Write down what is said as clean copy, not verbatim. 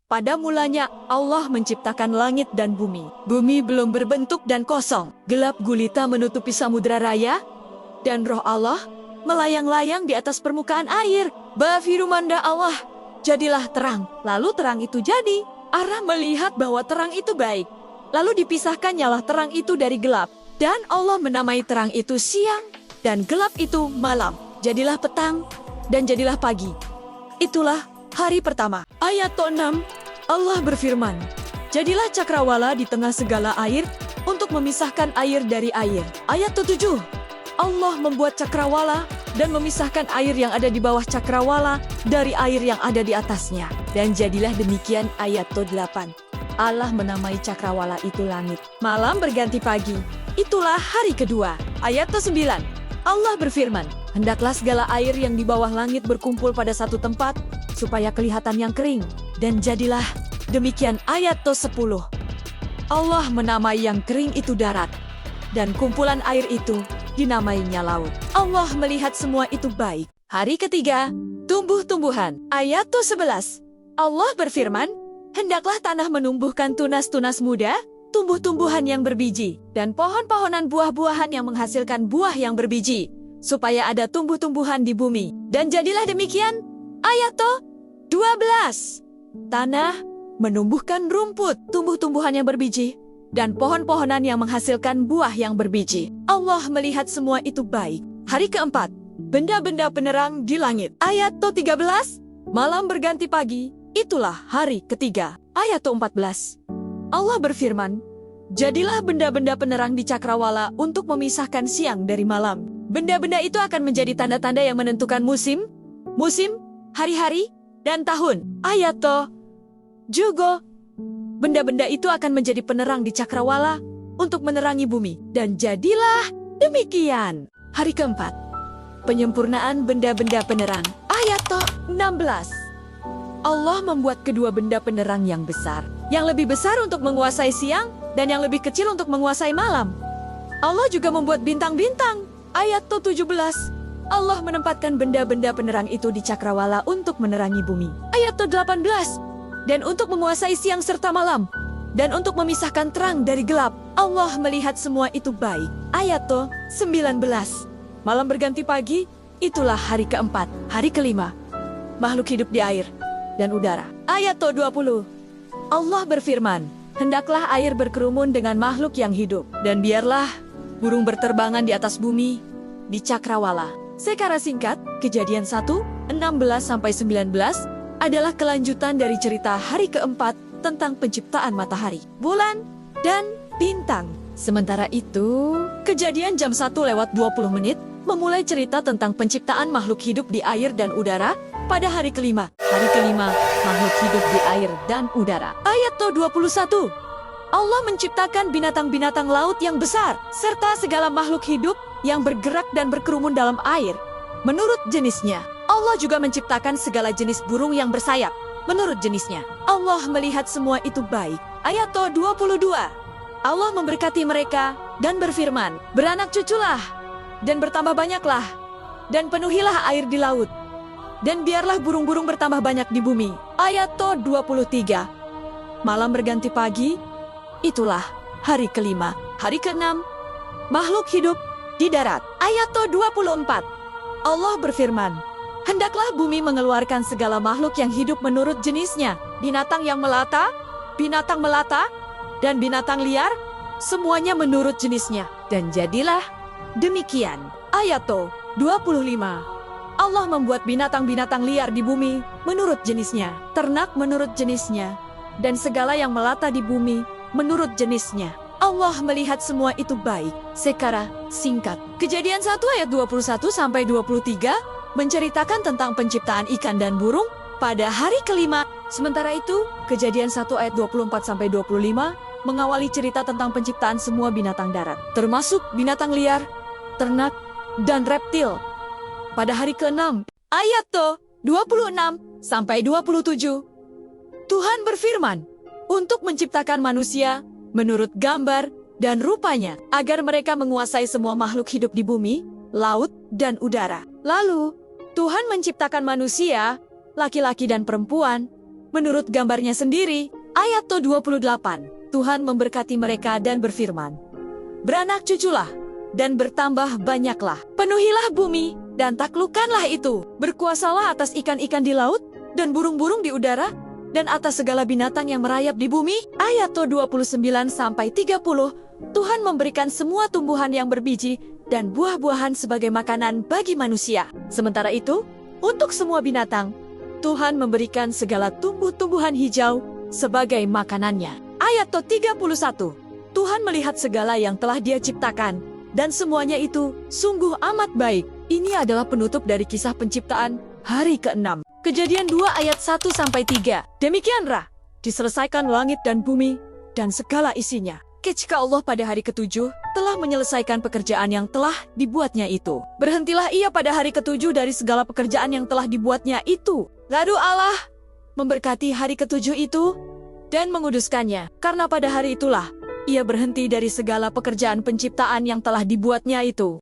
Pada mulanya, Allah menciptakan langit dan bumi. Bumi belum berbentuk dan kosong. Gelap gulita menutupi samudera raya, dan roh Allah melayang-layang di atas permukaan air. Berfirman Allah, jadilah terang. Lalu terang itu jadi. Allah melihat bahwa terang itu baik. Lalu dipisahkannyalah terang itu dari gelap. Dan Allah menamai terang itu siang, dan gelap itu malam. Jadilah petang, dan jadilah pagi. Itulah hari pertama. Ayat 6, Allah berfirman, jadilah cakrawala di tengah segala air untuk memisahkan air dari air. Ayat 7, Allah membuat cakrawala dan memisahkan air yang ada di bawah cakrawala dari air yang ada di atasnya. Dan jadilah demikian. Ayat 8, Allah menamai cakrawala itu langit. Malam berganti pagi. Itulah hari kedua. Ayat 9, Allah berfirman, hendaklah segala air yang di bawah langit berkumpul pada satu tempat, supaya kelihatan yang kering. Dan jadilah demikian. Ayat 10, Allah menamai yang kering itu darat, dan kumpulan air itu dinamainya laut. Allah melihat semua itu baik. Hari ketiga, tumbuh-tumbuhan. Ayat 11, Allah berfirman, hendaklah tanah menumbuhkan tunas-tunas muda, tumbuh-tumbuhan yang berbiji, dan pohon-pohonan buah-buahan yang menghasilkan buah yang berbiji, supaya ada tumbuh-tumbuhan di bumi. Dan jadilah demikian. Ayat 12, tanah menumbuhkan rumput, tumbuh-tumbuhan yang berbiji, dan pohon-pohonan yang menghasilkan buah yang berbiji. Allah melihat semua itu baik. Hari keempat, benda-benda penerang di langit. Ayat 13, malam berganti pagi. Itulah hari ketiga. Ayat 14, Allah berfirman, jadilah benda-benda penerang di cakrawala untuk memisahkan siang dari malam. Benda-benda itu akan menjadi tanda-tanda yang menentukan musim, hari-hari, dan tahun. Ayat juga, benda-benda itu akan menjadi penerang di cakrawala untuk menerangi bumi. Dan jadilah demikian. Hari keempat, penyempurnaan benda-benda penerang. Ayat 16, Allah membuat kedua benda penerang yang besar. Yang lebih besar untuk menguasai siang, dan yang lebih kecil untuk menguasai malam. Allah juga membuat bintang-bintang. Ayat 17, Allah menempatkan benda-benda penerang itu di cakrawala untuk menerangi bumi. Ayat 18, dan untuk menguasai siang serta malam, dan untuk memisahkan terang dari gelap. Allah melihat semua itu baik. Ayat 19, malam berganti pagi. Itulah hari keempat. Hari kelima, makhluk hidup di air dan udara. Ayat 20, Allah berfirman, hendaklah air berkerumun dengan makhluk yang hidup, dan biarlah burung berterbangan di atas bumi, di cakrawala. Secara singkat, Kejadian 1, 16-19 adalah kelanjutan dari cerita hari keempat tentang penciptaan matahari, bulan, dan bintang. Sementara itu, Kejadian jam 1:20 memulai cerita tentang penciptaan makhluk hidup di air dan udara pada hari kelima. Hari kelima, makhluk hidup di air dan udara. Ayat 21, Allah menciptakan binatang-binatang laut yang besar, serta segala makhluk hidup yang bergerak dan berkerumun dalam air, menurut jenisnya. Allah juga menciptakan segala jenis burung yang bersayap, menurut jenisnya. Allah melihat semua itu baik. Ayat 22, Allah memberkati mereka dan berfirman, beranak cuculah, dan bertambah banyaklah, dan penuhilah air di laut, dan biarlah burung-burung bertambah banyak di bumi. Ayat 23, malam berganti pagi. Itulah hari kelima. Hari keenam, makhluk hidup di darat. Ayat 24, Allah berfirman, hendaklah bumi mengeluarkan segala makhluk yang hidup menurut jenisnya, binatang yang melata, binatang melata, dan binatang liar, semuanya menurut jenisnya. Dan jadilah demikian. Ayat 25, Allah membuat binatang-binatang liar di bumi menurut jenisnya, ternak menurut jenisnya, dan segala yang melata di bumi menurut jenisnya. Allah melihat semua itu baik. Secara singkat, Kejadian 1 ayat 21-23 menceritakan tentang penciptaan ikan dan burung pada hari kelima. Sementara itu, Kejadian 1 ayat 24-25 mengawali cerita tentang penciptaan semua binatang darat, termasuk binatang liar, ternak, dan reptil. Pada hari ke-6, ayat 26-27, Tuhan berfirman untuk menciptakan manusia menurut gambar dan rupanya, agar mereka menguasai semua makhluk hidup di bumi, laut, dan udara. Lalu, Tuhan menciptakan manusia, laki-laki dan perempuan, menurut gambarnya sendiri. Ayat 28. Tuhan memberkati mereka dan berfirman, "Beranak cuculah, dan bertambah banyaklah. Penuhilah bumi, dan taklukkanlah itu. Berkuasalah atas ikan-ikan di laut, dan burung-burung di udara, dan atas segala binatang yang merayap di bumi." Ayat 29-30. Tuhan memberikan semua tumbuhan yang berbiji dan buah-buahan sebagai makanan bagi manusia. Sementara itu, untuk semua binatang, Tuhan memberikan segala tumbuh-tumbuhan hijau sebagai makanannya. Ayat 31. Tuhan melihat segala yang telah Dia ciptakan, dan semuanya itu sungguh amat baik. Ini adalah penutup dari kisah penciptaan hari ke-6. Kejadian 2 ayat 1-3. Demikianlah diselesaikan langit dan bumi dan segala isinya. Ketika Allah pada hari ke-7 telah menyelesaikan pekerjaan yang telah dibuatnya itu, berhentilah Ia pada hari ke-7 dari segala pekerjaan yang telah dibuatnya itu. Lalu Allah memberkati hari ke-7 itu dan menguduskannya, karena pada hari itulah Ia berhenti dari segala pekerjaan penciptaan yang telah dibuatnya itu.